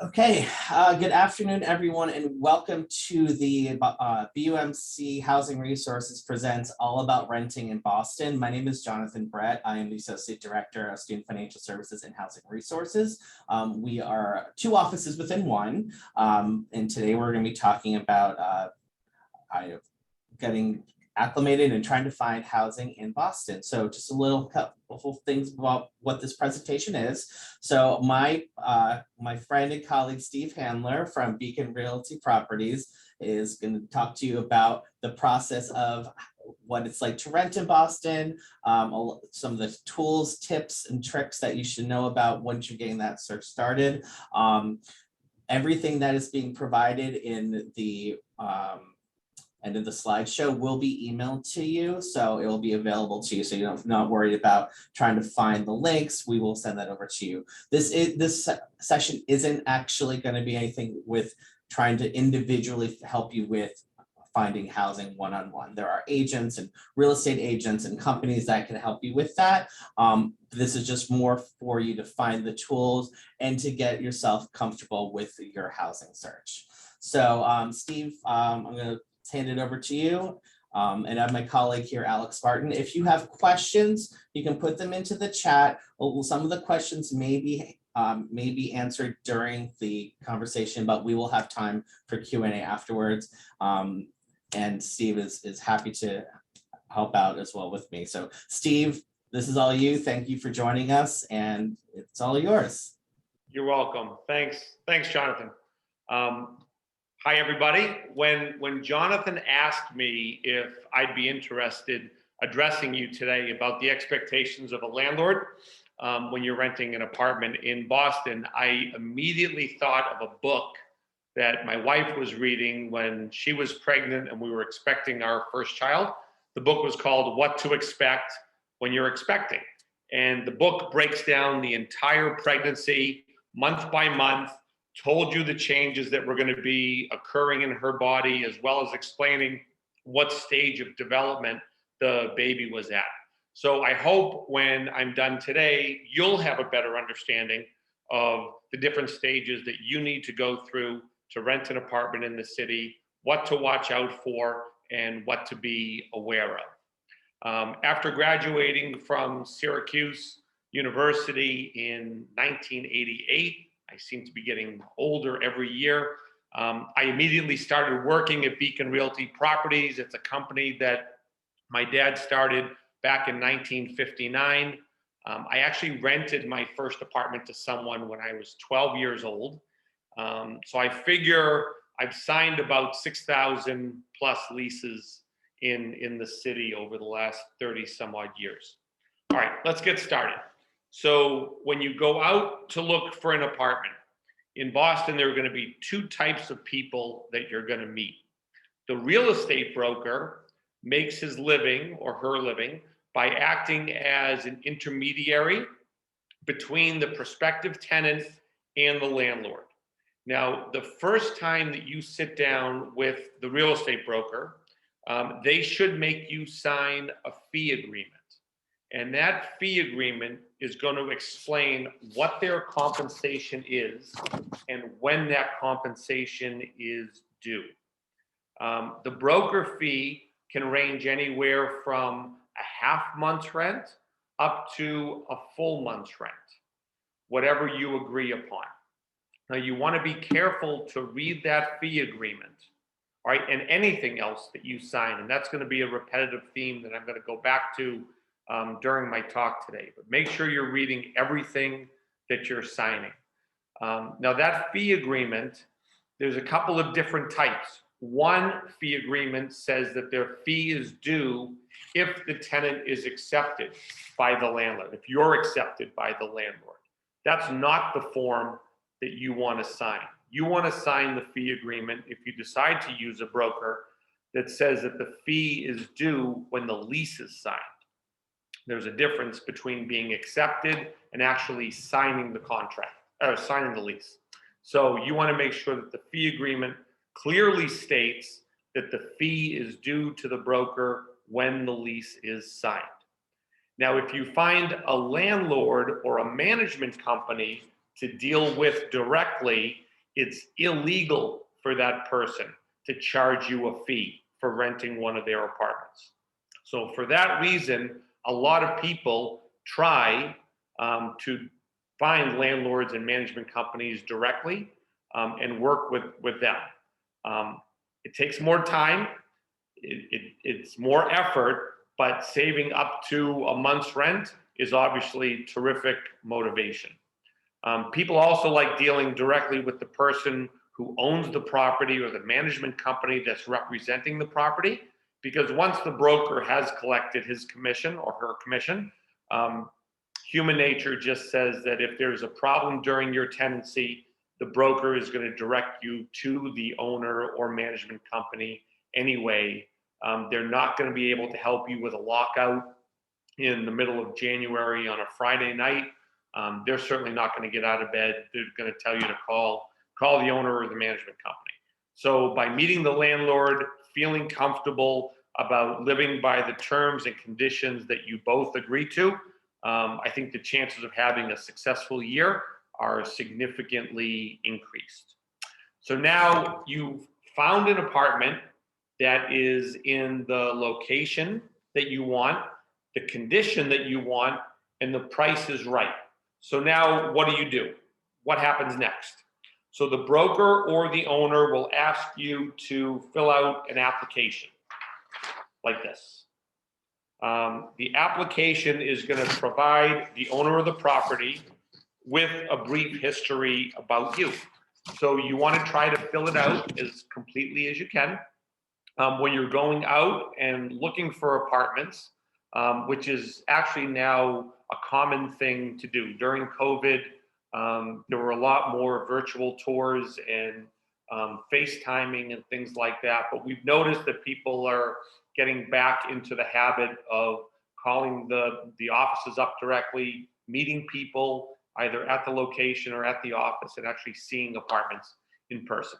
Okay, good afternoon, everyone, and welcome to the BUMC Housing Resources presents All About Renting in Boston. My name is Jonathan Brett. I am the Associate Director of Student Financial Services and Housing Resources. We are two offices within one, and today we're going to be talking about getting acclimated and trying to find housing in Boston. So just a couple things about what this presentation is. So my friend and colleague Steve Handler from Beacon Realty Properties is going to talk to you about the process of what it's like to rent in Boston, some of the tools, tips, and tricks that you should know about once you're getting that search started. Everything that is being provided in the and in the slideshow will be emailed to you, so it will be available to you. So you're not worried about trying to find the links. We will send that over to you. This session isn't actually going to be anything with trying to individually help you with finding housing one-on-one. There are agents and real estate agents and companies that can help you with that. This is just more for you to find the tools and to get yourself comfortable with your housing search. So Steve, I'm going to hand it over to you. And I have my colleague here, Alex Spartan. If you have questions, you can put them into the chat. Some of the questions may be answered during the conversation, but we will have time for Q&A afterwards. And Steve is happy to help out as well with me. So Steve, this is all you. Thank you for joining us, and it's all yours. You're welcome. Thanks, Jonathan. Hi, everybody. When Jonathan asked me if I'd be interested addressing you today about the expectations of a landlord when you're renting an apartment in Boston, I immediately thought of a book that my wife was reading when she was pregnant and we were expecting our first child. The book was called What to Expect When You're Expecting. And the book breaks down the entire pregnancy month by month, told you the changes that were going to be occurring in her body, as well as explaining what stage of development the baby was at. So I hope when I'm done today, you'll have a better understanding of the different stages that you need to go through to rent an apartment in the city, what to watch out for, and what to be aware of. After graduating from Syracuse University in 1988, I seem to be getting older every year. I immediately started working at Beacon Realty Properties. It's a company that my dad started back in 1959. I actually rented my first apartment to someone when I was 12 years old. So I figure I've signed about 6,000 plus leases in the city over the last 30 some odd years. All right, let's get started. So when you go out to look for an apartment in Boston, there are going to be two types of people that you're going to meet. The real estate broker makes his living or her living by acting as an intermediary between the prospective tenant and the landlord. Now, the first time that you sit down with the real estate broker, they should make you sign a fee agreement. And that fee agreement is going to explain what their compensation is and when that compensation is due. The broker fee can range anywhere from a half month's rent up to a full month's rent, whatever you agree upon. Now, you want to be careful to read that fee agreement, all right, and anything else that you sign. And that's going to be a repetitive theme that I'm going to go back to during my talk today, but make sure you're reading everything that you're signing. Now that fee agreement, there's a couple of different types. One fee agreement says that their fee is due if the tenant is accepted by the landlord, if you're accepted by the landlord. That's not the form that you want to sign. You want to sign the fee agreement if you decide to use a broker that says that the fee is due when the lease is signed. There's a difference between being accepted and actually signing the contract, or signing the lease. So you want to make sure that the fee agreement clearly states that the fee is due to the broker when the lease is signed. Now, if you find a landlord or a management company to deal with directly it's illegal for that person to charge you a fee for renting one of their apartments. So for that reason, a lot of people try to find landlords and management companies directly and work with them. It takes more time, it's more effort, but saving up to a month's rent is obviously terrific motivation. People also like dealing directly with the person who owns the property or the management company that's representing the property, because once the broker has collected his commission or her commission, human nature just says that if there's a problem during your tenancy, the broker is going to direct you to the owner or management company anyway. They're not going to be able to help you with a lockout in the middle of January on a Friday night. They're certainly not going to get out of bed. They're going to tell you to call the owner or the management company. So by meeting the landlord, feeling comfortable about living by the terms and conditions that you both agree to, I think the chances of having a successful year are significantly increased. So now you've found an apartment that is in the location that you want, the condition that you want, and the price is right. So now what do? What happens next? So the broker or the owner will ask you to fill out an application like this. The application is going to provide the owner of the property with a brief history about you. So you want to try to fill it out as completely as you can. When you're going out and looking for apartments, which is actually now a common thing to do. During COVID, there were a lot more virtual tours and FaceTiming and things like that. But we've noticed that people are getting back into the habit of calling the offices up directly, meeting people either at the location or at the office, and actually seeing apartments in person.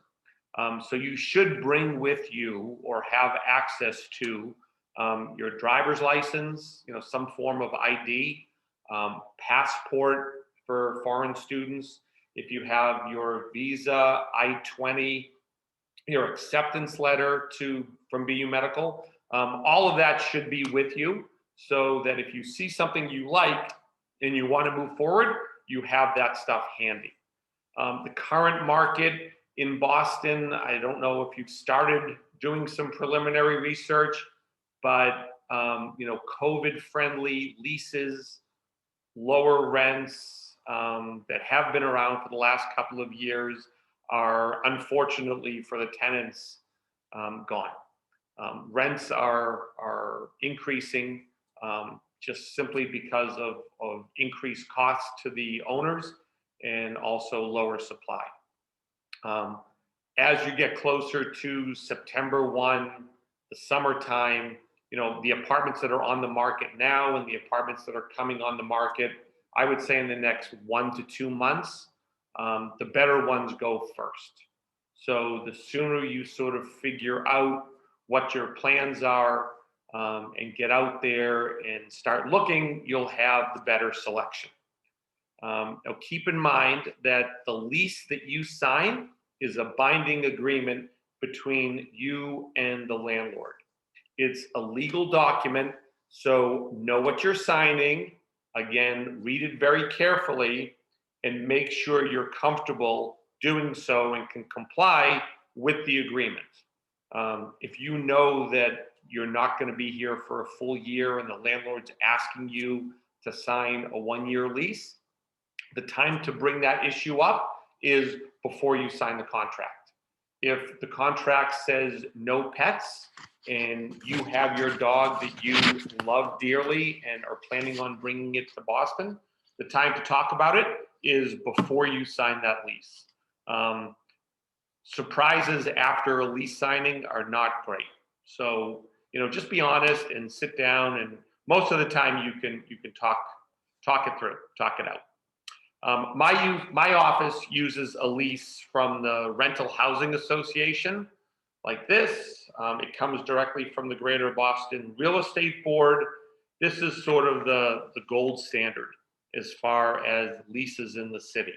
So you should bring with you or have access to your driver's license, some form of ID, passport for foreign students. If you have your visa, I-20, your acceptance letter from BU Medical, all of that should be with you so that if you see something you like and you want to move forward, you have that stuff handy. The current market in Boston, I don't know if you've started doing some preliminary research, but COVID-friendly leases, lower rents that have been around for the last couple of years are unfortunately for the tenants gone. Rents are increasing just simply because of increased costs to the owners and also lower supply. As you get closer to September 1, the summertime, the apartments that are on the market now and the apartments that are coming on the market, I would say in the next 1 to 2 months, the better ones go first. So the sooner you sort of figure out what your plans are and get out there and start looking, you'll have the better selection. Now keep in mind that the lease that you sign is a binding agreement between you and the landlord. It's a legal document, so know what you're signing. Again, read it very carefully and make sure you're comfortable doing so and can comply with the agreement. If you know that you're not going to be here for a full year and the landlord's asking you to sign a 1-year lease, the time to bring that issue up is before you sign the contract. If the contract says no pets and you have your dog that you love dearly and are planning on bringing it to Boston, the time to talk about it is before you sign that lease. Surprises after a lease signing are not great. So, just be honest and sit down, and most of the time you can talk it through, talk it out. My office uses a lease from the Rental Housing Association like this. It comes directly from the Greater Boston Real Estate Board. This is sort of the gold standard as far as leases in the city.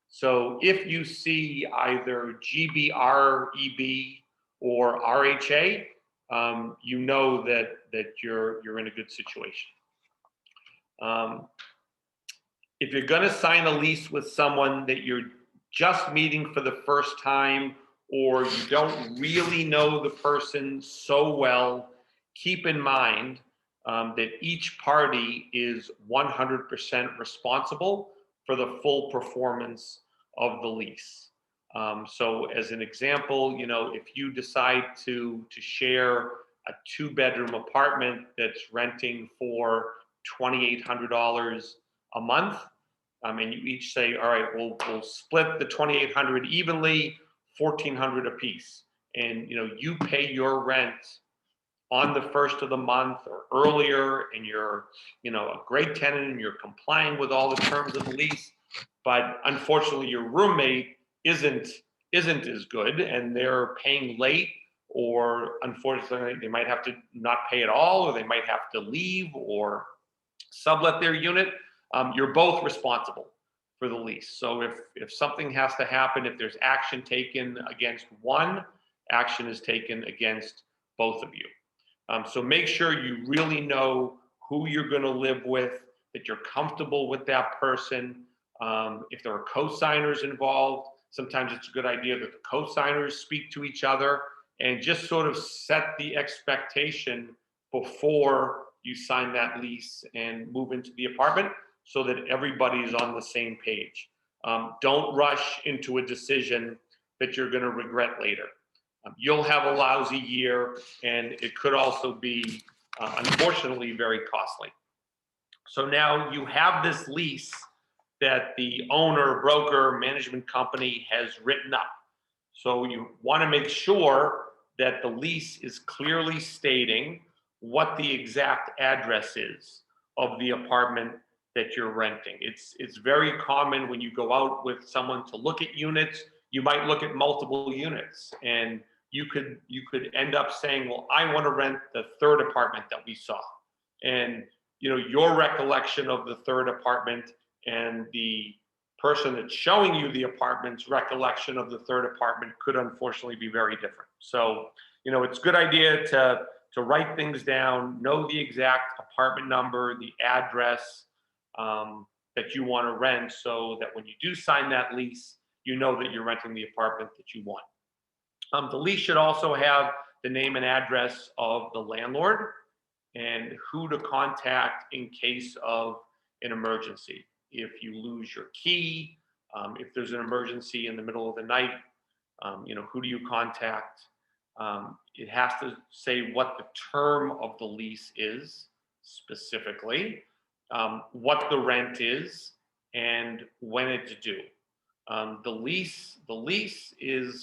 So if you see either GBREB or RHA, you know that you're in a good situation. If you're going to sign a lease with someone that you're just meeting for the first time, or you don't really know the person so well, keep in mind that each party is 100% responsible for the full performance of the lease. So as an example, if you decide to share a 2-bedroom apartment that's renting for $2,800 a month, and you each say, all right, we'll split the 2,800 evenly, 1,400 apiece, and you pay your rent on the first of the month or earlier, and you're a great tenant and you're complying with all the terms of the lease, but unfortunately your roommate isn't as good and they're paying late, or unfortunately they might have to not pay at all, or they might have to leave or sublet their unit. You're both responsible for the lease. So if something has to happen, if there's action taken against one, action is taken against both of you. So make sure you really know who you're going to live with, that you're comfortable with that person. If there are co-signers involved, sometimes it's a good idea that the co-signers speak to each other and just sort of set the expectation before you sign that lease and move into the apartment so that everybody is on the same page. Don't rush into a decision that you're going to regret later. You'll have a lousy year, and it could also be, unfortunately, very costly. So now you have this lease that the owner, broker, management company has written up. So you want to make sure that the lease is clearly stating what the exact address is of the apartment that you're renting. It's very common when you go out with someone to look at units, you might look at multiple units, and you could end up saying, well, I want to rent the third apartment that we saw. And your recollection of the third apartment and the person that's showing you the apartment's recollection of the third apartment could unfortunately be very different. So, it's a good idea to write things down, know the exact apartment number, the address that you want to rent, so that when you do sign that lease, you know that you're renting the apartment that you want. The lease should also have the name and address of the landlord and who to contact in case of an emergency. If you lose your key, if there's an emergency in the middle of the night, who do you contact? It has to say what the term of the lease is specifically, what the rent is, and when it's due. The lease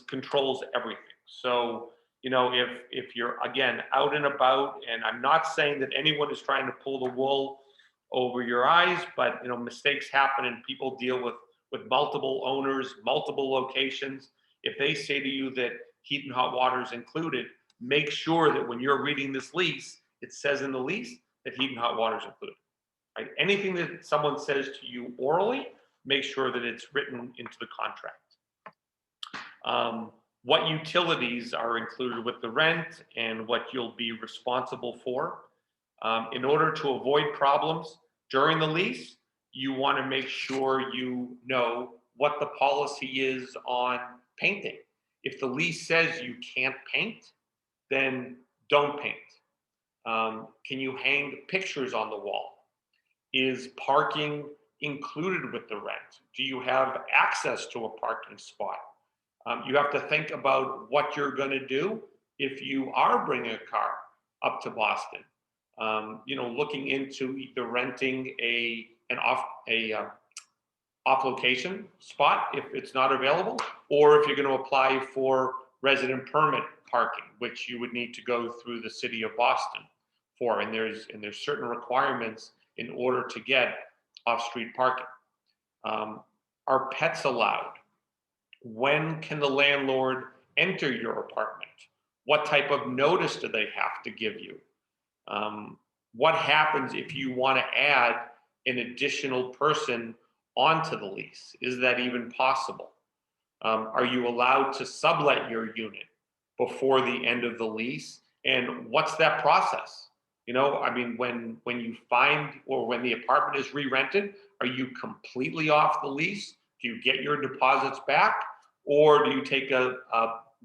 controls everything. So, if you're, again, out and about, and I'm not saying that anyone is trying to pull the wool over your eyes, but, mistakes happen and people deal with multiple owners, multiple locations. If they say to you that heat and hot water is included, make sure that when you're reading this lease, it says in the lease that heat and hot water is included. Right? Anything that someone says to you orally, make sure that it's written into the contract. What utilities are included with the rent and what you'll be responsible for. In order to avoid problems during the lease, you want to make sure you know what the policy is on painting. If the lease says you can't paint, then don't paint. Can you hang pictures on the wall? Is parking included with the rent? Do you have access to a parking spot? You have to think about what you're going to do if you are bringing a car up to Boston. Looking into either renting an off-location spot if it's not available, or if you're going to apply for resident permit parking, which you would need to go through the city of Boston for, and there's certain requirements in order to get off-street parking. Are pets allowed? When can the landlord enter your apartment? What type of notice do they have to give you? What happens if you want to add an additional person onto the lease? Is that even possible? Are you allowed to sublet your unit before the end of the lease? And what's that process? You know, I mean, when you find, or when the apartment is re-rented, are you completely off the lease? Do you get your deposits back? Or do you take a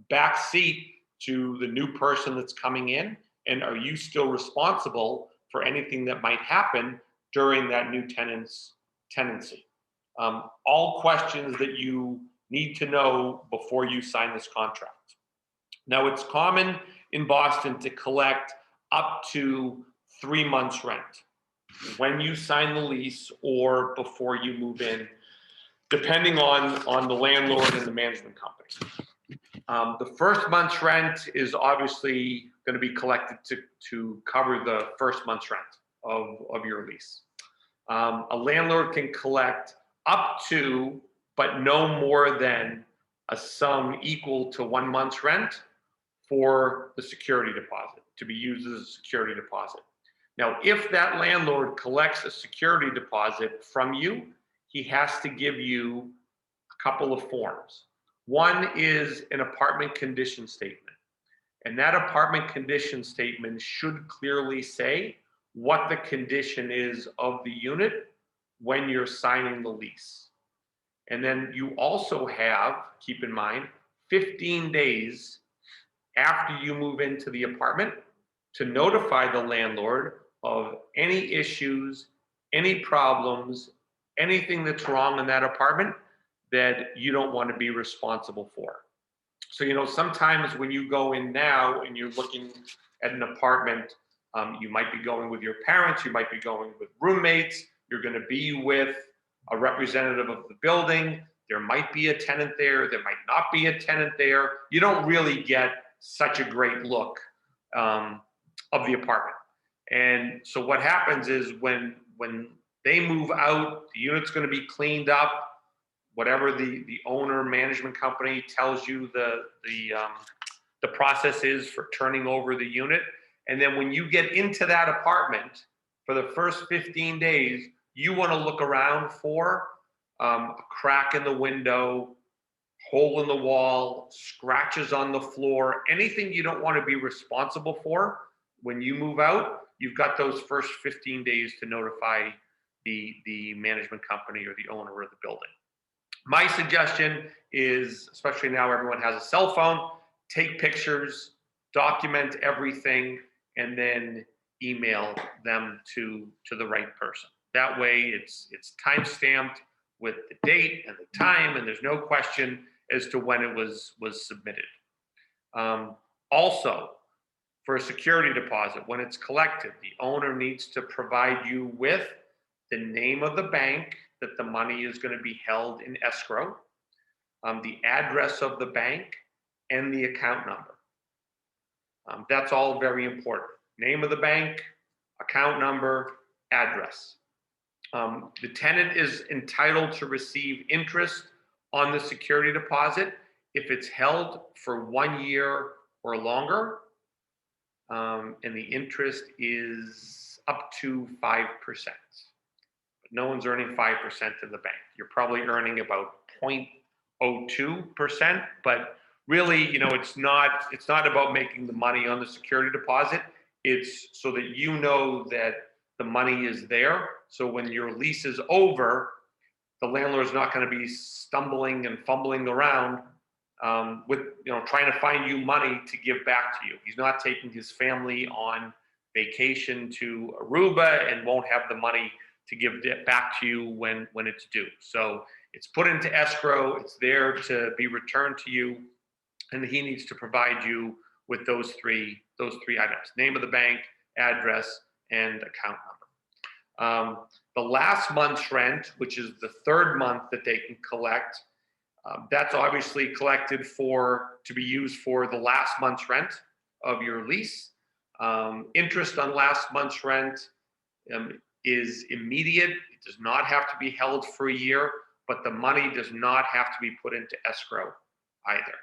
back seat to the new person that's coming in? And are you still responsible for anything that might happen during that new tenant's tenancy? All questions that you need to know before you sign this contract. Now, it's common in Boston to collect up to 3 months rent when you sign the lease or before you move in, depending on the landlord and the management company. The first month's rent is obviously going to be collected to cover the first month's rent of your lease. A landlord can collect up to, but no more than, a sum equal to 1 month's rent for the security deposit, to be used as a security deposit. Now, if that landlord collects a security deposit from you, he has to give you a couple of forms. One is an apartment condition statement. And that apartment condition statement should clearly say what the condition is of the unit when you're signing the lease. And then you also have, keep in mind, 15 days after you move into the apartment to notify the landlord of any issues, any problems, anything that's wrong in that apartment that you don't want to be responsible for. So, you know, sometimes when you go in now and you're looking at an apartment, you might be going with your parents, you might be going with roommates, you're going to be with a representative of the building. There might be a tenant there, there might not be a tenant there. You don't really get such a great look of the apartment. And so what happens is when they move out, the unit's going to be cleaned up. Whatever the owner management company tells you the process is for turning over the unit. And then when you get into that apartment for the first 15 days, you want to look around for a crack in the window, hole in the wall, scratches on the floor, anything you don't want to be responsible for when you move out. You've got those first 15 days to notify the management company or the owner of the building. My suggestion is, especially now everyone has a cell phone, take pictures, document everything, and then email them to the right person. That way it's time stamped with the date and the time, and there's no question as to when it was submitted. Also, for a security deposit, when it's collected, the owner needs to provide you with the name of the bank that the money is going to be held in escrow, the address of the bank, and the account number. That's all very important. Name of the bank, account number, address. The tenant is entitled to receive interest on the security deposit if it's held for 1 year or longer, and the interest is up to 5%. But no one's earning 5% in the bank. You're probably earning about 0.02%, but really, you know, it's not about making the money on the security deposit. It's so that you know that the money is there. So when your lease is over, the landlord's not going to be stumbling and fumbling around with, you know, trying to find you money to give back to you. He's not taking his family on vacation to Aruba and won't have the money to give it back to you when it's due. So it's put into escrow. It's there to be returned to you, and he needs to provide you with those three items: name of the bank, address, and account number. The last month's rent, which is the third month that they can collect, that's obviously collected to be used for the last month's rent of your lease. Interest on last month's rent is immediate. It does not have to be held for a year, but the money does not have to be put into escrow either.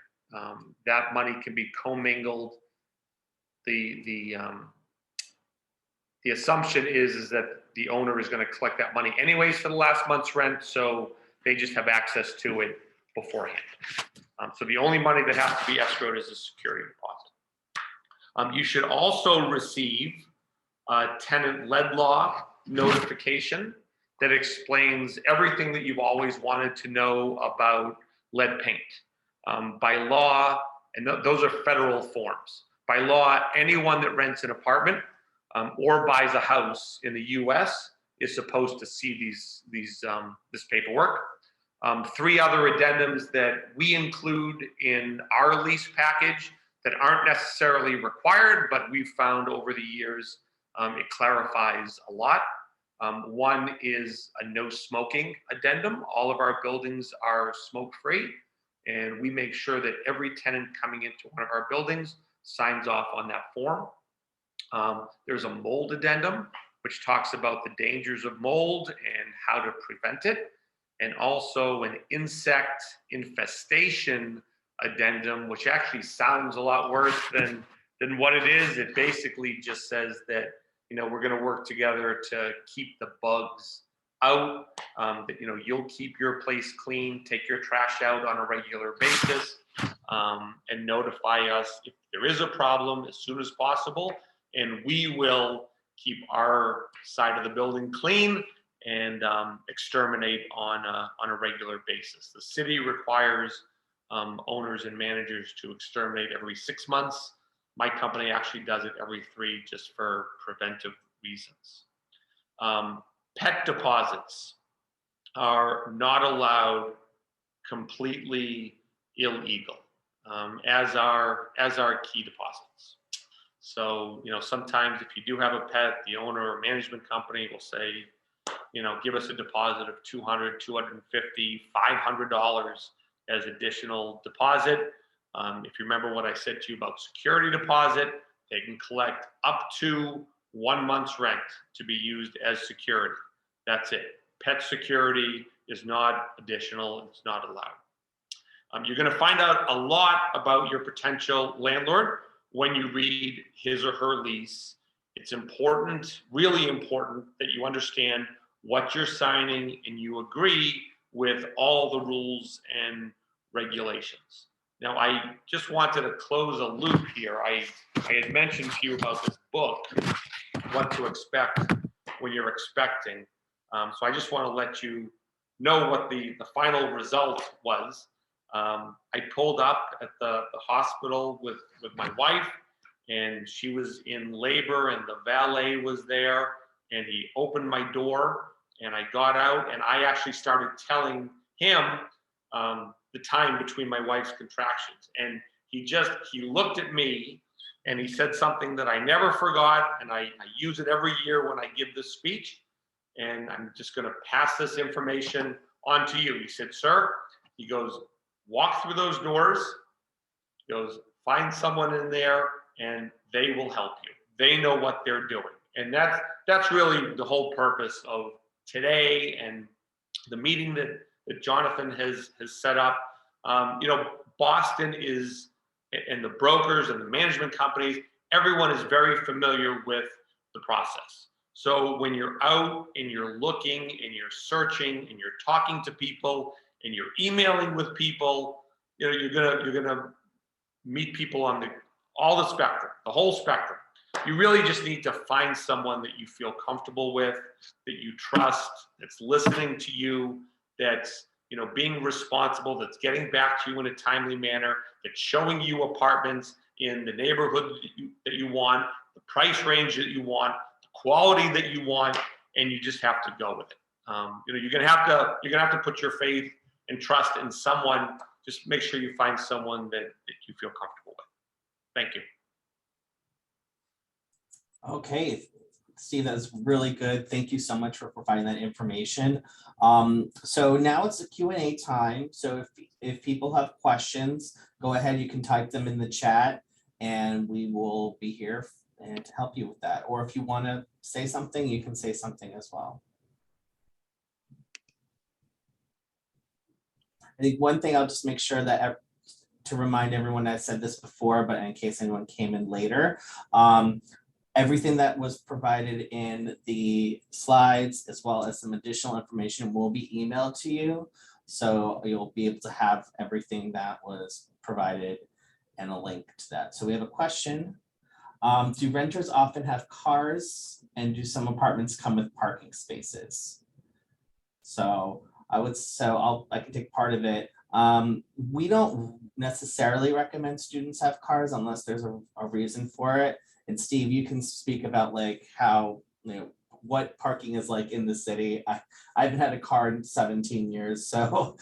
That money can be commingled. The assumption is that the owner is going to collect that money anyways for the last month's rent, so they just have access to it beforehand. So the only money that has to be escrowed is a security deposit. You should also receive a tenant lead law notification that explains everything that you've always wanted to know about lead paint. By law, and those are federal forms. By law, anyone that rents an apartment or buys a house in the US is supposed to see this paperwork. 3 other addendums that we include in our lease package that aren't necessarily required, but we've found over the years it clarifies a lot. One is a no smoking addendum. All of our buildings are smoke-free, and we make sure that every tenant coming into one of our buildings signs off on that form. There's a mold addendum, which talks about the dangers of mold and how to prevent it, and also an insect infestation addendum, which actually sounds a lot worse than what it is. It basically just says that, you know, we're going to work together to keep the bugs out, that, you know, you'll keep your place clean, take your trash out on a regular basis, and notify us if there is a problem as soon as possible, and we will keep our side of the building clean and exterminate on a regular basis. The city requires owners and managers to exterminate every 6 months. My company actually does it every 3, just for preventive reasons. Pet deposits are not allowed completely illegal, as are key deposits. So, you know, sometimes if you do have a pet, the owner or management company will say, you know, give us a deposit of $200, $250, $500 as additional deposit. If you remember what I said to you about security deposit, they can collect up to 1 month's rent to be used as security. That's it. Pet security is not additional. It's not allowed. You're going to find out a lot about your potential landlord when you read his or her lease. It's important, really important, that you understand what you're signing and you agree with all the rules and regulations. Now, I just wanted to close a loop here. I had mentioned to you about this book, what to expect when you're expecting. So I just want to let you know what the final result was. I pulled up at the hospital with my wife, and she was in labor, and the valet was there, and he opened my door, and I got out, and I actually started telling him the time between my wife's contractions. And he looked at me, and he said something that I never forgot, and I use it every year when I give this speech, and I'm just going to pass this information on to you. He said, sir, he goes, walk through those doors. He goes, find someone in there, and they will help you. They know what they're doing. And that's really the whole purpose of today and the meeting that Jonathan has set up. You know, Boston is, and the brokers and the management companies, everyone is very familiar with the process. So when you're out and you're looking and you're searching and you're talking to people and you're emailing with people, you know, you're gonna meet people on all the spectrum, the whole spectrum. You really just need to find someone that you feel comfortable with, that you trust, that's listening to you, that's, you know, being responsible, that's getting back to you in a timely manner, that's showing you apartments in the neighborhood that you want, the price range that you want, the quality that you want, and you just have to go with it. You know, you're gonna have to put your faith and trust in someone. Just make sure you find someone that you feel comfortable with. Thank you. Okay, Steve, that's really good. Thank you so much for providing that information. So now it's a Q&A time. So if people have questions, go ahead, you can type them in the chat and we will be here and to help you with that. Or if you want to say something, you can say something as well. I think one thing I'll just make sure that to remind everyone, I said this before, but in case anyone came in later, Everything that was provided in the slides, as well as some additional information, will be emailed to you. So you'll be able to have everything that was provided and a link to that. So we have a question. Do renters often have cars, and do some apartments come with parking spaces? So I can take part of it. We don't necessarily recommend students have cars unless there's a reason for it. And Steve, you can speak about like how, what parking is like in the city. I haven't had a car in 17 years, so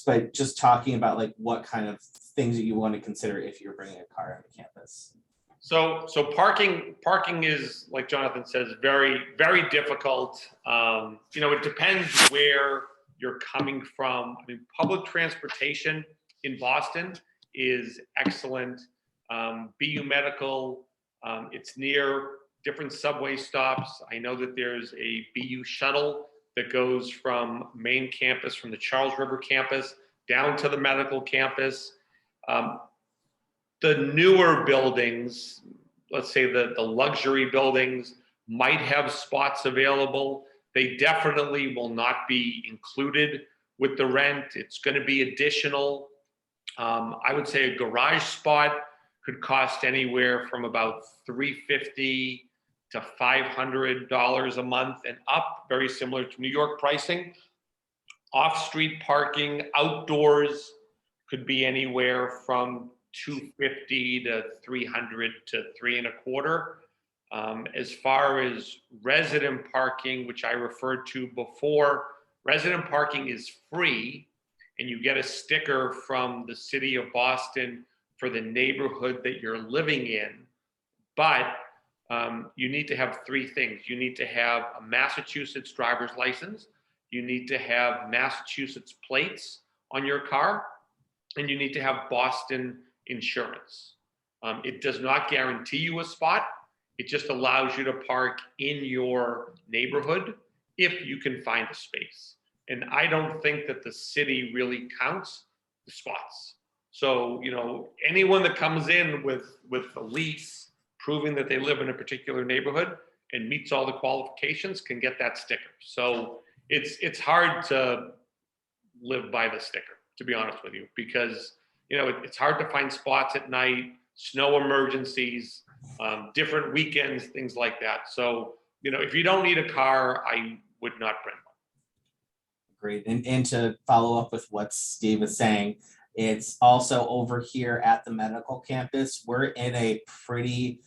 but just talking about like what kind of things that you want to consider if you're bringing a car on campus. So parking is, like Jonathan says, very, very difficult. It depends where you're coming from. I mean, public transportation in Boston is excellent. BU Medical, it's near different subway stops. I know that there's a BU shuttle that goes from main campus, from the Charles River campus, down to the medical campus. The newer buildings, let's say the luxury buildings, might have spots available. They definitely will not be included with the rent. It's going to be additional. I would say a garage spot could cost anywhere from about $350 to $500 a month and up, very similar to New York pricing. Off-street parking outdoors could be anywhere from $250 to $300 to $325. As far as resident parking, which I referred to before, resident parking is free, and you get a sticker from the city of Boston for the neighborhood that you're living in. But you need to have three things. You need to have a Massachusetts driver's license. You need to have Massachusetts plates on your car, and you need to have Boston insurance. It does not guarantee you a spot. It just allows you to park in your neighborhood if you can find a space. And I don't think that the city really counts the spots. So, anyone that comes in with a lease proving that they live in a particular neighborhood and meets all the qualifications can get that sticker. So it's hard to live by the sticker, to be honest with you, because it's hard to find spots at night, snow emergencies, different weekends, things like that. So, if you don't need a car, I would not bring one. Great. And to follow up with what Steve was saying, it's also over here at the medical campus. We're in a pretty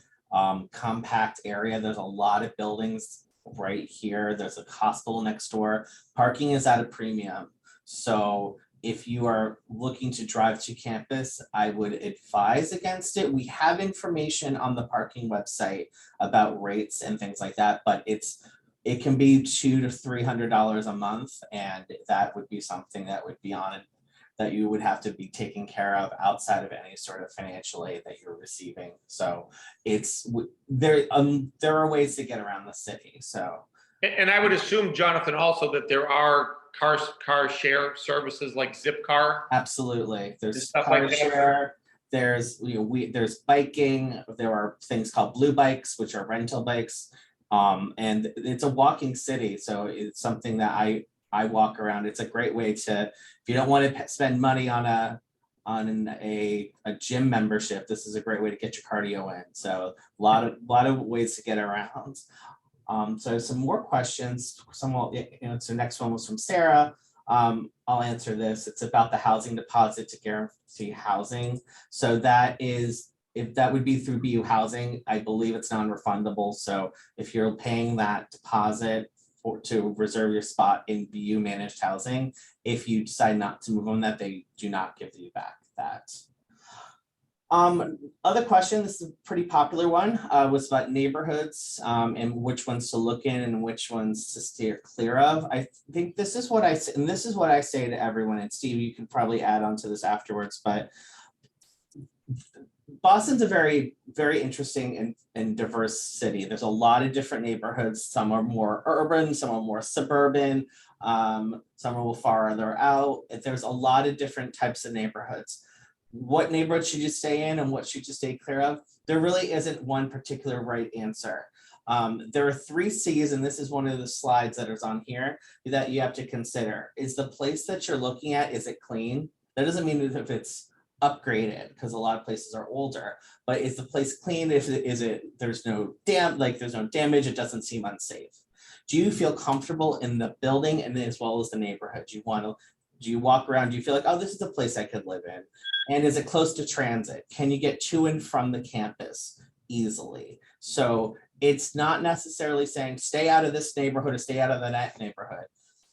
compact area. There's a lot of buildings right here. There's a hospital next door. Parking is at a premium. So if you are looking to drive to campus, I would advise against it. We have information on the parking website about rates and things like that, but it can be $200 to $300 a month, and that would be something that would be on it, that you would have to be taking care of outside of any sort of financial aid that you're receiving. So there are ways to get around the city. So, and I would assume, Jonathan, also that there are car share services like Zipcar. Absolutely, there's stuff car like that. share. There's there's biking. There are things called blue bikes, which are rental bikes, and it's a walking city. So it's something that I walk around. It's a great way to, if you don't want to spend money on a gym membership, this is a great way to get your cardio in. So a lot of ways to get around. So some more questions. So next one was from Sarah. I'll answer this. It's about the housing deposit to guarantee housing. So if that would be through BU Housing, I believe it's non-refundable. So if you're paying that deposit to reserve your spot in BU managed housing, if you decide not to move on that, they do not give you back that. Other question, this is a pretty popular one, was about neighborhoods and which ones to look in and which ones to steer clear of. I think this is what I say to everyone, and Steve, you can probably add on to this afterwards, but Boston's a very, very interesting and diverse city. There's a lot of different neighborhoods. Some are more urban, some are more suburban, some are a little farther out. There's a lot of different types of neighborhoods. what neighborhood should you stay in and what should you stay clear of? There really isn't one particular right answer. There are 3 C's, and this is one of the slides that is on here that you have to consider. Is the place that you're looking at, is it clean? That doesn't mean if it's upgraded, because a lot of places are older, but is the place clean? If it is, it there's no there's no damage, it doesn't seem unsafe. Do you feel comfortable in the building and as well as the neighborhood? Do you walk around, do you feel like, oh, this is a place I could live in? And is it close to transit? Can you get to and from the campus easily? So it's not necessarily saying stay out of this neighborhood or stay out of that neighborhood,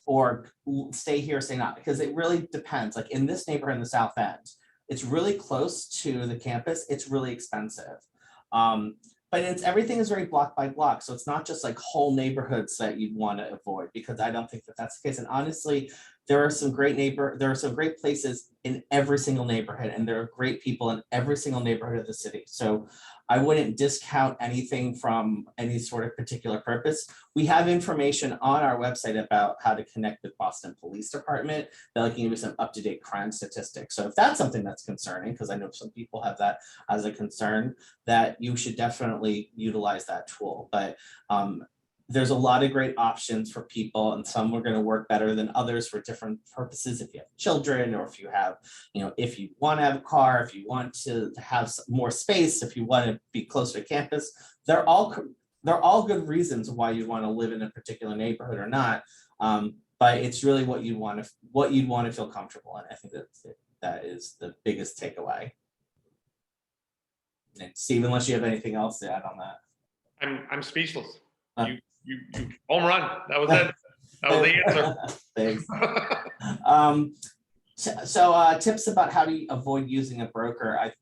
or stay here, stay not, because it really depends. Like in this neighborhood in the South End, it's really close to the campus. It's really expensive. But everything is very block by block. So it's not just like whole neighborhoods that you'd want to avoid, because I don't think that that's the case. And honestly, there are some great places in every single neighborhood, and there are great people in every single neighborhood of the city. So I wouldn't discount anything from any sort of particular purpose. We have information on our website about how to connect with Boston Police Department that can give you some up-to-date crime statistics. So if that's something that's concerning, because I know some people have that as a concern, that you should definitely utilize that tool. But there's a lot of great options for people, and some are going to work better than others for different purposes. If you have children, or if you have, if you want to have a car, if you want to have more space, if you want to be closer to campus, they're all good reasons why you want to live in a particular neighborhood or not. But it's really what you'd want to feel comfortable in. I think that is the biggest takeaway. And Steve, unless you have anything else to add on that. I'm speechless. You home run. That was it. That was the answer. Thanks. So tips about how to avoid using a broker. I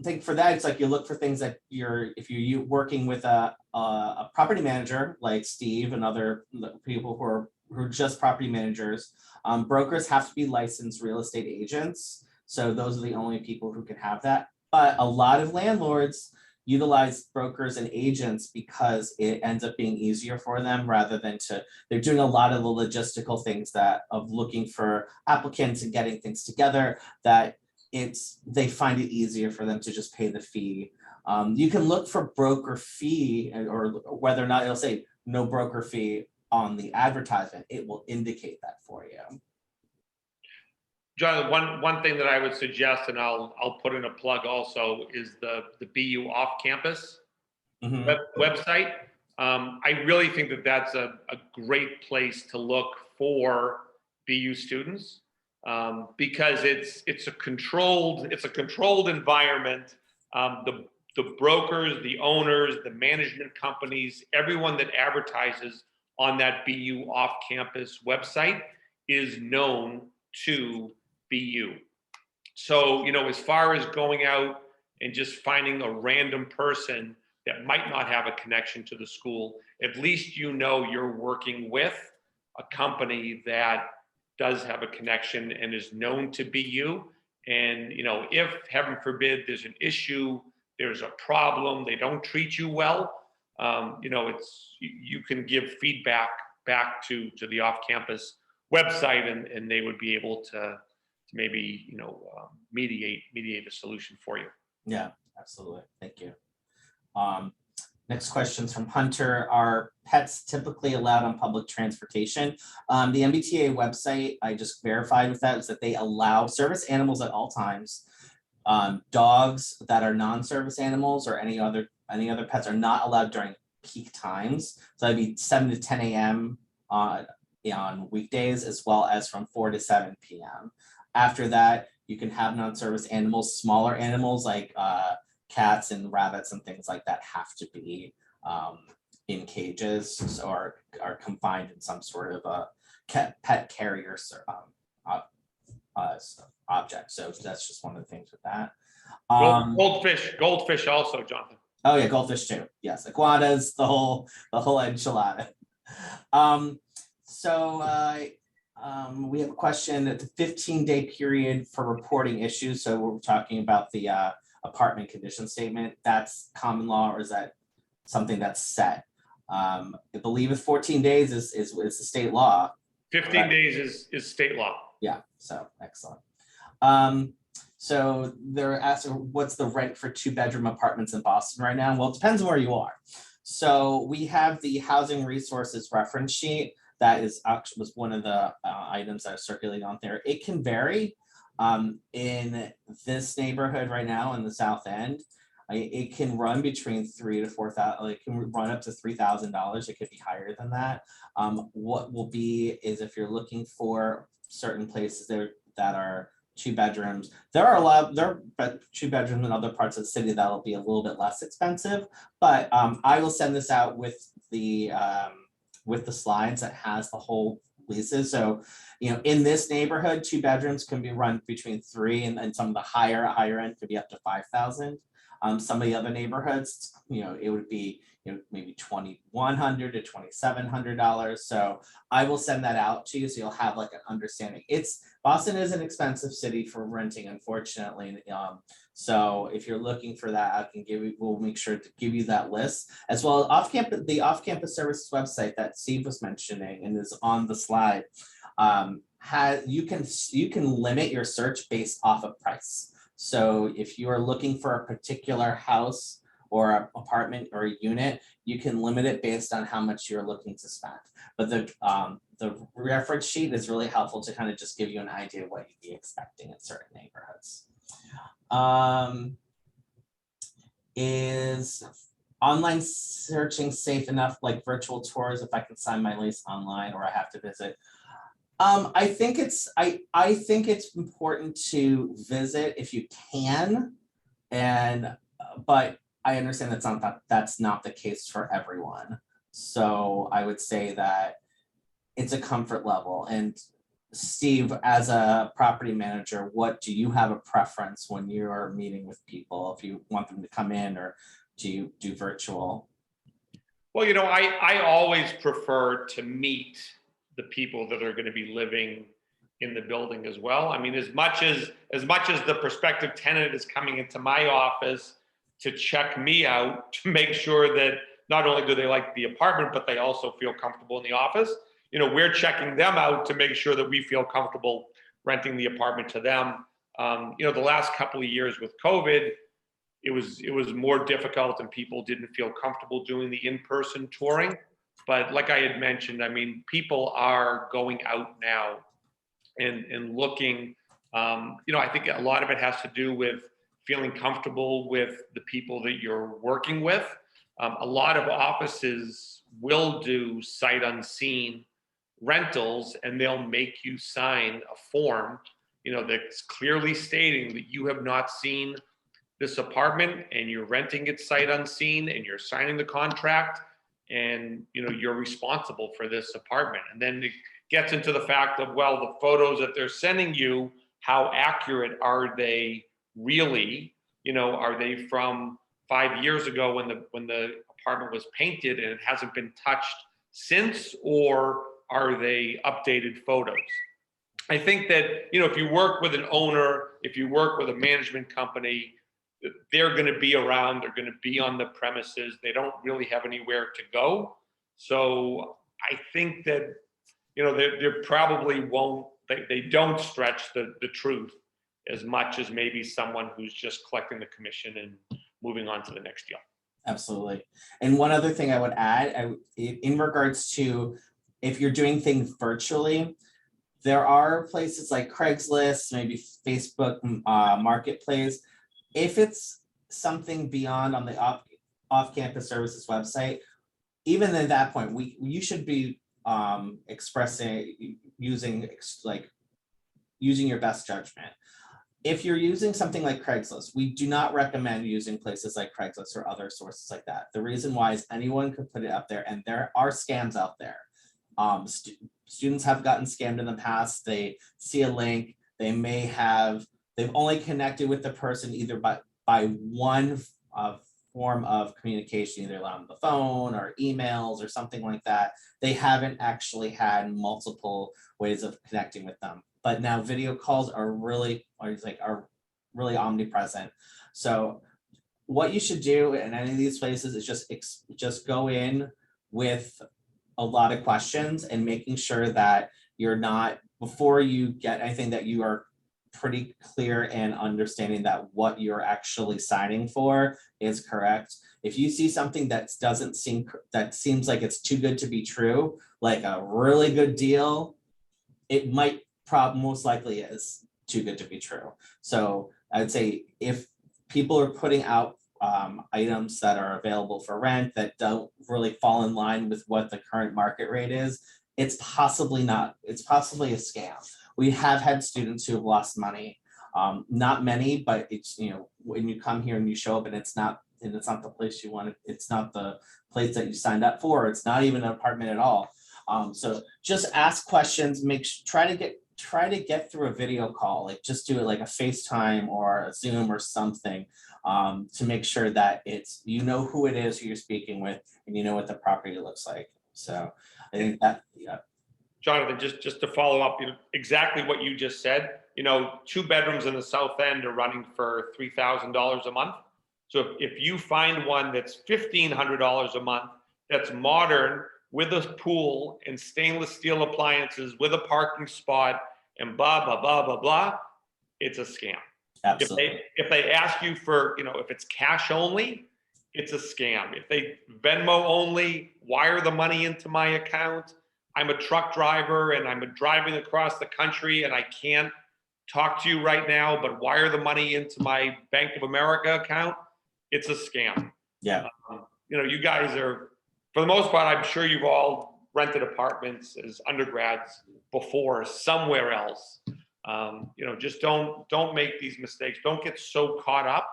think for that, it's like you look for things that if you're working with a property manager like Steve and other people who are just property managers. Brokers have to be licensed real estate agents. So those are the only people who can have that. But a lot of landlords utilize brokers and agents because it ends up being easier for them, rather than they're doing a lot of the logistical things of looking for applicants and getting things together, that they find it easier for them to just pay the fee. You can look for broker fee, or whether or not it'll say no broker fee on the advertisement, it will indicate that for you. John, one thing that I would suggest, and I'll put in a plug also, is the BU off campus website. I really think that that's a great place to look for BU students, because it's a controlled environment. The brokers, the owners, the management companies, everyone that advertises on that BU off campus website is known to BU. So, as far as going out and just finding a random person that might not have a connection to the school, at least you're working with a company that does have a connection and is known to BU. And, if heaven forbid there's an issue, there's a problem, they don't treat you well, you can give feedback back to the off-campus website, and they would be able to maybe mediate a solution for you. Yeah, absolutely. Thank you. Next question's from Hunter. Are pets typically allowed on public transportation? The MBTA website, I just verified with that, is that they allow service animals at all times. Dogs that are non-service animals or any other pets are not allowed during peak times. So that'd be 7 to 10 a.m. on weekdays, as well as from 4 to 7 p.m. After that, you can have non-service animals. Smaller animals like cats and rabbits and things like that have to be in cages or are confined in some sort of a pet carrier object. So that's just one of the things with that. Goldfish also, Jonathan. Oh yeah, goldfish too. Yes, iguanas, the whole enchilada. We have a question at the 15-day period for reporting issues. So we're talking about the apartment condition statement. That's common law, or is that something that's set? I believe it's 14 days is the state law. 15 days is state law. Yeah, so excellent. So they're asking, what's the rent for 2-bedroom apartments in Boston right now? Well, it depends on where you are. So we have the housing resources reference sheet. That is actually was one of the items that are circulating on there. It can vary. In this neighborhood right now in the South End, it can run between $3,000 to $4,000. It can run up to $3,000. It could be higher than that. What will be is if you're looking for certain places there that are 2 bedrooms, there are 2 bedrooms in other parts of the city that'll be a little bit less expensive. But I will send this out with the slides that has the whole leases. So, in this neighborhood, 2 bedrooms can be run between 3 and some of the higher end could be up to 5,000. Some of the other neighborhoods, it would be maybe $2,100 to $2,700. So I will send that out to you so you'll have like an understanding. Boston is an expensive city for renting, unfortunately. So if you're looking for that, we'll make sure to give you that list, as well as the off-campus services website that Steve was mentioning and is on the slide. You can limit your search based off of price. So if you are looking for a particular house or an apartment or a unit, you can limit it based on how much you're looking to spend. But the reference sheet is really helpful to kind of just give you an idea of what you'd be expecting in certain neighborhoods. Is online searching safe enough, like virtual tours, if I can sign my lease online or I have to visit? I think it's important to visit if you can, but I understand that's not the case for everyone. So I would say that it's a comfort level. And Steve, as a property manager, what do you have a preference when you're meeting with people? If you want them to come in, or do you do virtual? Well, I always prefer to meet the people that are going to be living in the building as well. I mean, as much as the prospective tenant is coming into my office to check me out to make sure that not only do they like the apartment, but they also feel comfortable in the office. We're checking them out to make sure that we feel comfortable renting the apartment to them. The last couple of years with COVID, it was more difficult and people didn't feel comfortable doing the in-person touring. But like I had mentioned, I mean, people are going out now and looking. I think a lot of it has to do with feeling comfortable with the people that you're working with. A lot of offices will do sight unseen rentals, and they'll make you sign a form, that's clearly stating that you have not seen this apartment and you're renting it sight unseen and you're signing the contract and you're responsible for this apartment. And then it gets into the fact of, well, the photos that they're sending you, how accurate are they really? Are they from 5 years ago when the apartment was painted and it hasn't been touched since, or are they updated photos? I think that, if you work with an owner, if you work with a management company, they're going to be around, they're going to be on the premises. They don't really have anywhere to go. So I think that, they probably won't, they don't stretch the truth as much as maybe someone who's just collecting the commission and moving on to the next deal. Absolutely. And one other thing I would add, in regards to if you're doing things virtually, there are places like Craigslist, maybe Facebook Marketplace. If it's something beyond on the off-campus services website, even at that point, you should be using your best judgment. If you're using something like Craigslist, we do not recommend using places like Craigslist or other sources like that. The reason why is anyone could put it up there, and there are scams out there. Students have gotten scammed in the past. They see a link, they've only connected with the person either by one form of communication, either on the phone or emails or something like that. They haven't actually had multiple ways of connecting with them. But now video calls are really omnipresent. So what you should do in any of these places is just go in with a lot of questions and making sure that you're not, before you get anything, that you are pretty clear and understanding that what you're actually signing for is correct. If you see something that seems like it's too good to be true, like a really good deal, it might most likely is too good to be true. So I'd say if people are putting out items that are available for rent that don't really fall in line with what the current market rate is, it's possibly a scam. We have had students who have lost money. Not many, but it's, you know, when you come here and you show up and it's not the place you wanted, it's not the place that you signed up for, it's not even an apartment at all. So just ask questions, try to get through a video call, like just do it like a FaceTime or a Zoom or something, to make sure that it's, you know who it is who you're speaking with and you know what the property looks like. So I think that, yeah. Jonathan, just to follow up, you know, exactly what you just said, you know, 2 bedrooms in the South End are running for $3,000 a month. So if you find one that's $1,500 a month, that's modern, with a pool and stainless steel appliances, with a parking spot and blah, blah, blah, blah, blah, it's a scam. Absolutely. If they ask you for, you know, if it's cash only, it's a scam. If they Venmo only, wire the money into my account, I'm a truck driver and I'm driving across the country and I can't talk to you right now, but wire the money into my Bank of America account, it's a scam. Yeah. You know, you guys are, for the most part, I'm sure you've all rented apartments as undergrads before somewhere else. You know, just don't make these mistakes. Don't get so caught up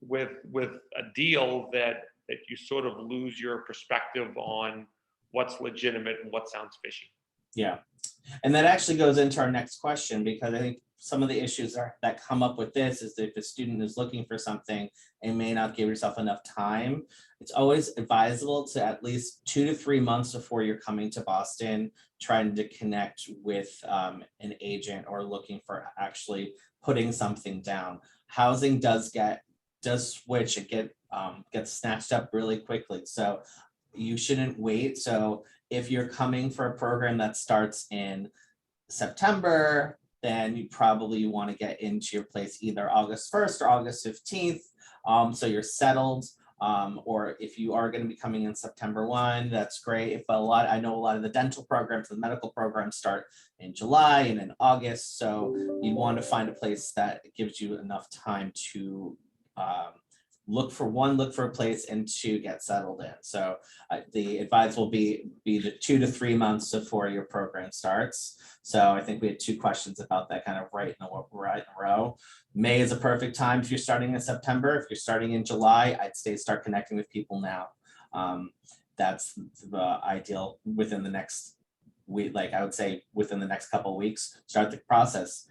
with a deal that you sort of lose your perspective on what's legitimate and what sounds fishy. Yeah. And that actually goes into our next question, because I think some of the issues that come up with this is that if a student is looking for something and may not give yourself enough time, it's always advisable to at least 2 to 3 months before you're coming to Boston, trying to connect with an agent or looking for actually putting something down. Housing does switch and gets snatched up really quickly. So you shouldn't wait. So if you're coming for a program that starts in September, then you probably want to get into your place either August 1st or August 15th. So you're settled. Or if you are going to be coming in September 1, that's great. I know a lot of the dental programs, the medical programs start in July and in August. So you want to find a place that gives you enough time to look for a place and to get settled in. So the advice will be the 2 to 3 months before your program starts. So I think we had 2 questions about that kind of right in a row. May is a perfect time if you're starting in September. If you're starting in July, I'd say start connecting with people now. That's the ideal within the next week. Like I would say within the next couple of weeks, start the process.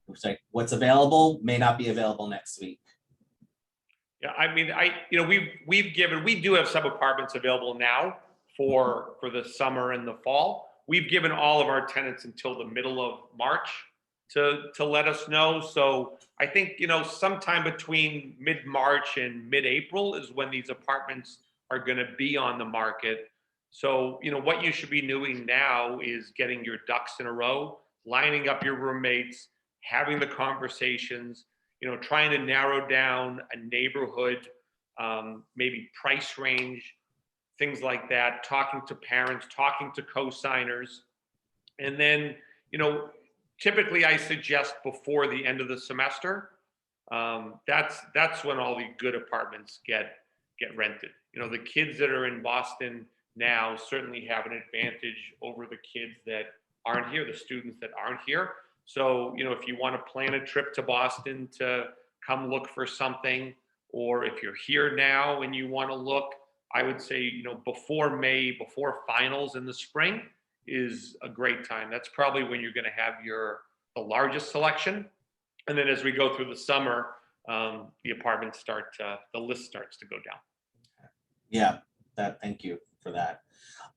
It's like what's available may not be available next week. Yeah, I mean, you know, we do have some apartments available now for the summer and the fall. We've given all of our tenants until the middle of March to let us know. So I think, you know, sometime between mid-March and mid-April is when these apartments are going to be on the market. So, you know, what you should be doing now is getting your ducks in a row, lining up your roommates, having the conversations, you know, trying to narrow down a neighborhood, maybe price range, things like that, talking to parents, talking to co-signers. And then, you know, typically I suggest before the end of the semester, that's when all the good apartments get rented. You know, the kids that are in Boston now certainly have an advantage over the kids that aren't here, the students that aren't here. So, you know, if you want to plan a trip to Boston to come look for something, or if you're here now and you want to look, I would say, you know, before May, before finals in the spring is a great time. That's probably when you're going to have the largest selection. And then as we go through the summer, the apartments the list starts to go down. Yeah, thank you for that.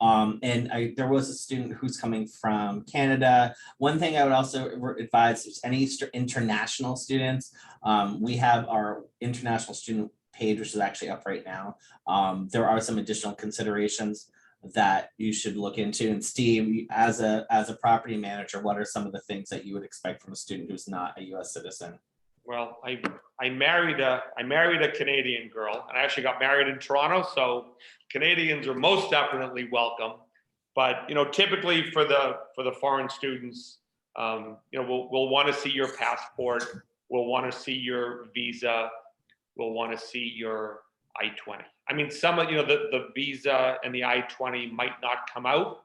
There was a student who's coming from Canada. One thing I would also advise is any international students, we have our international student page, which is actually up right now. There are some additional considerations. that you should look into? And Steve, as a property manager, what are some of the things that you would expect from a student who's not a US citizen? Well, I married a Canadian girl, and I actually got married in Toronto, so Canadians are most definitely welcome. But typically for the foreign students, we'll want to see your passport, we'll want to see your visa, we'll want to see your I-20. I mean, some of the visa and the I-20 might not come out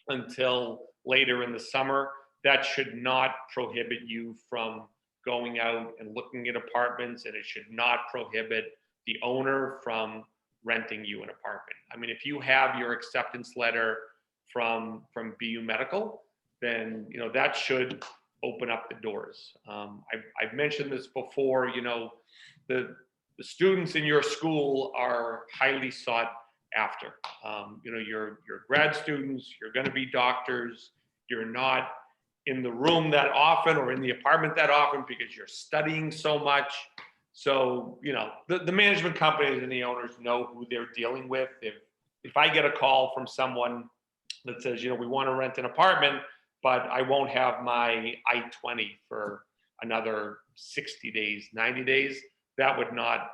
until later in the summer. That should not prohibit you from going out and looking at apartments, and it should not prohibit the owner from renting you an apartment. I mean, if you have your acceptance letter from BU Medical, then that should open up the doors. I've mentioned this before. The students in your school are highly sought after. You're grad students. You're going to be doctors. You're not in the room that often or in the apartment that often because you're studying so much. So, the management companies and the owners know who they're dealing with. If I get a call from someone that says, we want to rent an apartment, but I won't have my I-20 for another 60 days, 90 days, that would not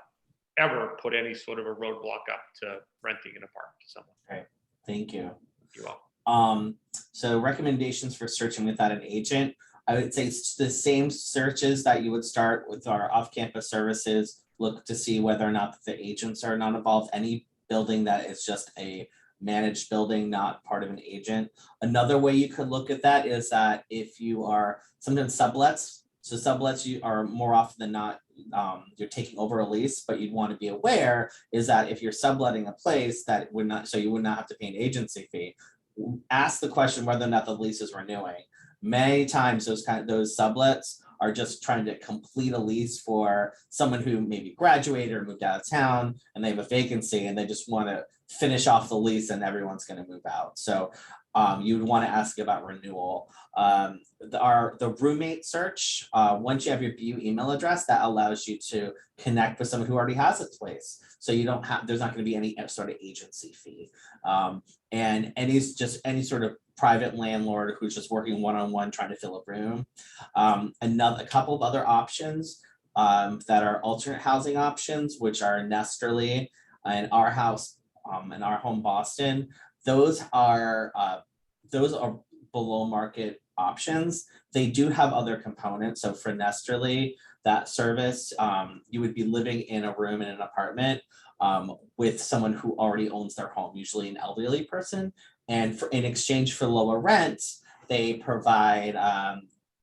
ever put any sort of a roadblock up to renting an apartment to someone. Right. Thank you. You're welcome. So recommendations for searching without an agent. I would say it's the same searches that you would start with our off-campus services. Look to see whether or not the agents are not involved. Any building that is just a managed building, not part of an agent. Another way you could look at that is that if you are sometimes sublets, so sublets you are more often than not, you're taking over a lease, but you'd want to be aware is that if you're subletting a place that would not, so you would not have to pay an agency fee. Ask the question whether or not the lease is renewing. Many times those sublets are just trying to complete a lease for someone who maybe graduated or moved out of town and they have a vacancy and they just want to finish off the lease and everyone's going to move out. So you would want to ask about renewal. The roommate search, once you have your BU email address, that allows you to connect with someone who already has a place. So you don't have, there's not going to be any sort of agency fee. And any sort of private landlord who's just working one-on-one trying to fill a room. A couple of other options that are alternate housing options, which are Nesterly and Our House and Our Home Boston. Those are below market options. They do have other components. So for Nesterly, that service, you would be living in a room in an apartment with someone who already owns their home, usually an elderly person. And in exchange for lower rent, they provide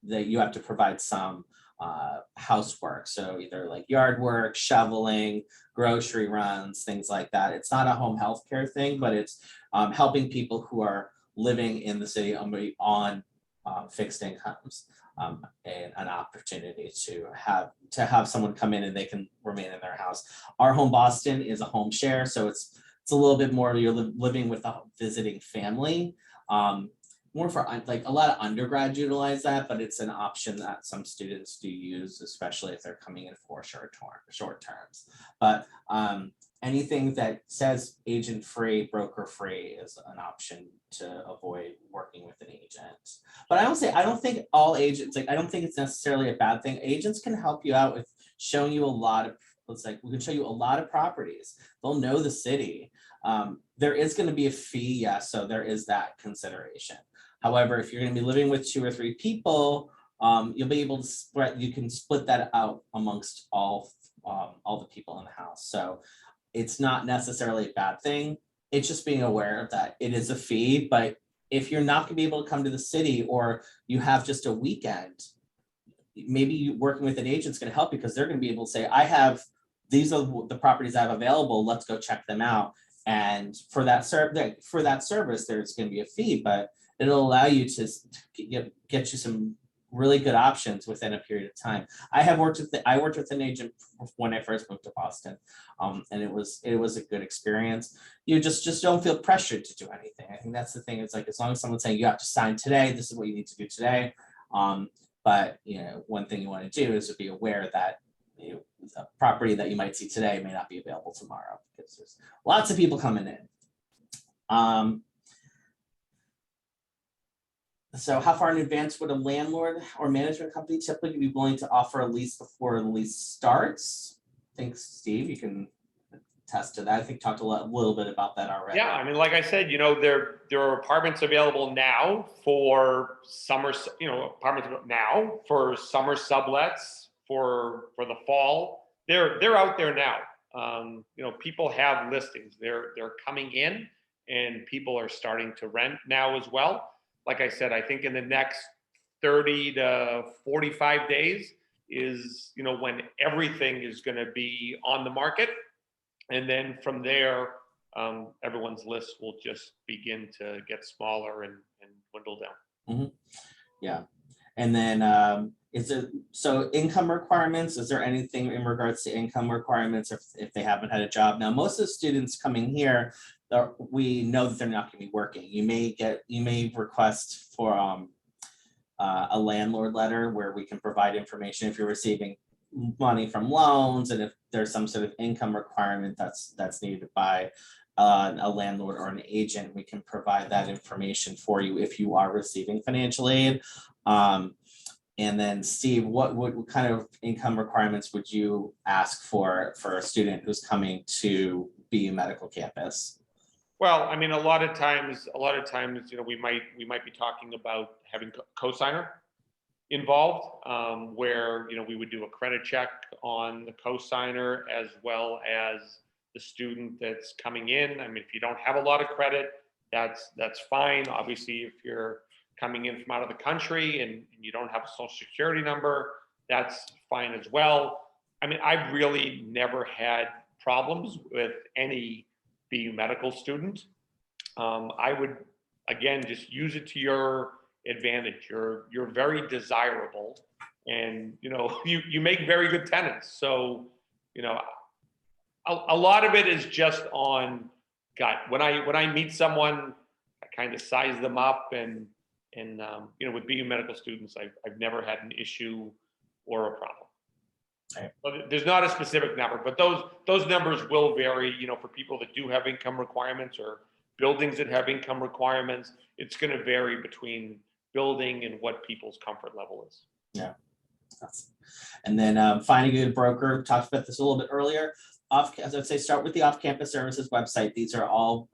that you have to provide some housework. So either like yard work, shoveling, grocery runs, things like that. It's not a home health care thing, but it's helping people who are living in the city on fixed incomes and an opportunity to have someone come in and they can remain in their house. Our Home Boston is a home share, so it's a little bit more, you're living with a visiting family. More for like a lot of undergrad utilize that, but it's an option that some students do use, especially if they're coming in for short terms. But anything that says agent free, broker free is an option to avoid working with an agent. But I don't think all agents, I don't think it's necessarily a bad thing. Agents can help you out with showing you a lot of, we can show you a lot of properties. They'll know the city. There is going to be a fee, yes, so there is that consideration. However, if you're going to be living with 2 or 3 people, you'll be able to you can split that out amongst all the people in the house. So it's not necessarily a bad thing. It's just being aware that it is a fee, but if you're not going to be able to come to the city or you have just a weekend, maybe working with an agent is going to help because they're going to be able to say, these are the properties I have available. Let's go check them out. And for that service, there's going to be a fee, but it'll allow you to get you some really good options within a period of time. I worked with an agent when I first moved to Boston, and it was a good experience. You just don't feel pressured to do anything. I think that's the thing. It's like as long as someone's saying you have to sign today, this is what you need to do today. But one thing you want to do is to be aware that a property that you might see today may not be available tomorrow because there's lots of people coming in. So how far in advance would a landlord or management company typically be willing to offer a lease before the lease starts? I think, Steve, you can attest to that. I think talked a little bit about that already. Yeah, I mean, like I said, there are apartments available now for summer, apartments now for summer sublets for the fall. They're out there now. People have listings. They're coming in, and people are starting to rent now as well. Like I said, I think in the next 30 to 45 days is when everything is going to be on the market, and then from there, everyone's list will just begin to get smaller and dwindle down. Mm-hmm. Yeah. And then so income requirements, is there anything in regards to income requirements if they haven't had a job? Now, most of the students coming here, we know that they're not going to be working. You may request for a landlord letter where we can provide information if you're receiving money from loans, and if there's some sort of income requirement that's needed by a landlord or an agent, we can provide that information for you if you are receiving financial aid. And then Steve, what kind of income requirements would you ask for a student who's coming to BU Medical Campus? Well, I mean, a lot of times, we might be talking about having cosigner involved, where we would do a credit check on the cosigner as well as the student that's coming in. I mean, if you don't have a lot of credit, that's fine. Obviously, if you're coming in from out of the country and you don't have a social security number, that's fine as well. I mean, I've really never had problems with any BU medical student. I would, again, just use it to your advantage. You're very desirable, and you make very good tenants. So a lot of it is just on gut. When I meet someone, I kind of size them up, and with BU medical students, I've never had an issue or a problem. Right. But there's not a specific number, but those numbers will vary. For people that do have income requirements or buildings that have income requirements, it's going to vary between building and what people's comfort level is. Yeah. And then finding a good broker, talked about this a little bit earlier. As I'd say, start with the off-campus services website. These are all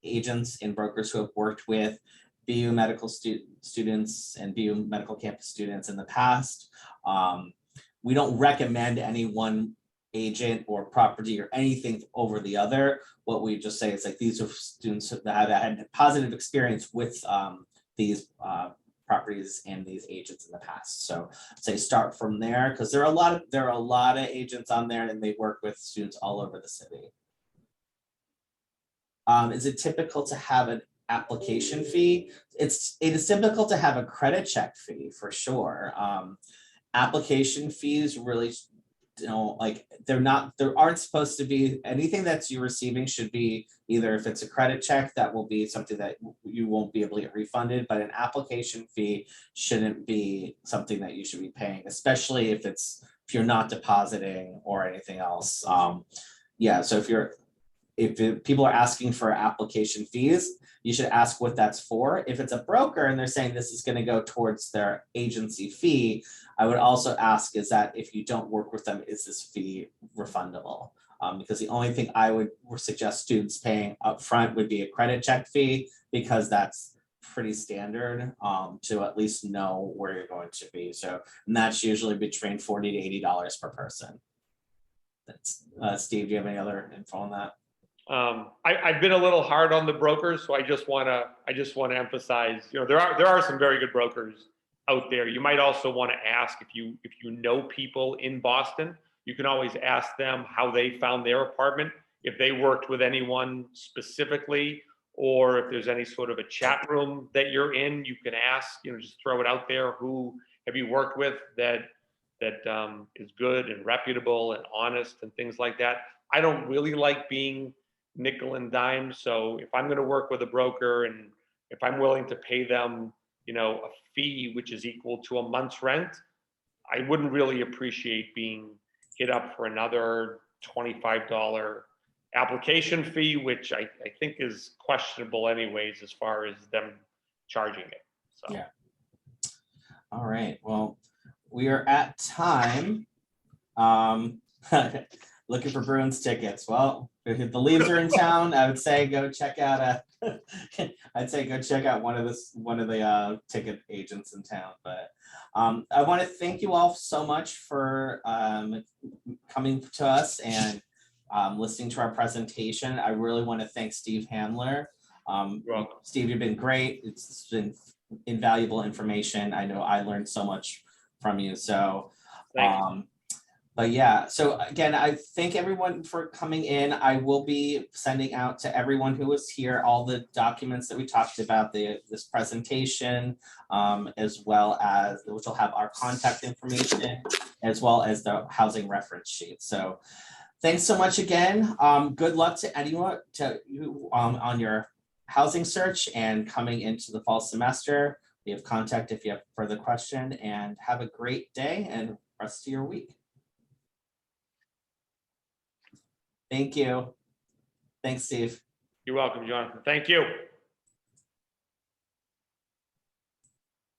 agents and brokers who have worked with BU medical students and BU medical campus students in the past. We don't recommend any one agent or property or anything over the other. What we just say is like these are students that have had positive experience with these properties and these agents in the past. So say start from there, because there are a lot of agents on there, and they work with students all over the city. Is it typical to have an application fee? It is typical to have a credit check fee for sure. Application fees really, there aren't supposed to be anything that you're receiving. Should be either, if it's a credit check, that will be something that you won't be able to get refunded, but an application fee shouldn't be something that you should be paying, especially if you're not depositing or anything else. Yeah, so if people are asking for application fees, you should ask what that's for. If it's a broker and they're saying this is going to go towards their agency fee, I would also ask, is that if you don't work with them, is this fee refundable? Because the only thing I would suggest students paying upfront would be a credit check fee, because that's pretty standard to at least know where you're going to be. So, and that's usually between $40 to $80 per person. That's Steve, do you have any other info on that? I've been a little hard on the brokers, so I just want to emphasize, there are some very good brokers out there. You might also want to ask if you know people in Boston. You can always ask them how they found their apartment, if they worked with anyone specifically, or if there's any sort of a chat room that you're in. You can ask, just throw it out there. Who have you worked with that is good and reputable and honest and things like that. I don't really like being nickel and dime. So if I'm going to work with a broker, and if I'm willing to pay them, a fee which is equal to a month's rent, I wouldn't really appreciate being hit up for another $25 application fee, which I think is questionable anyways, as far as them charging it. So. Yeah. All right, well, we are at time. Looking for Bruins tickets. Well, if the Leaves are in town, I would say go check out I'd say go check out one of the ticket agents in town. But I want to thank you all so much for coming to us and listening to our presentation. I really want to thank Steve Handler. You're welcome. Steve, you've been great. It's been invaluable information. I know I learned so much from you. So Thank you. but yeah, so again, I thank everyone for coming in. I will be sending out to everyone who was here all the documents that we talked about, this presentation, as well as, which will have our contact information, as well as the housing reference sheet. So thanks so much again. Good luck to anyone on your housing search and coming into the fall semester. We have contact if you have further question, and have a great day and rest of your week. Thank you. Thanks, Steve. You're welcome, Jonathan. Thank you.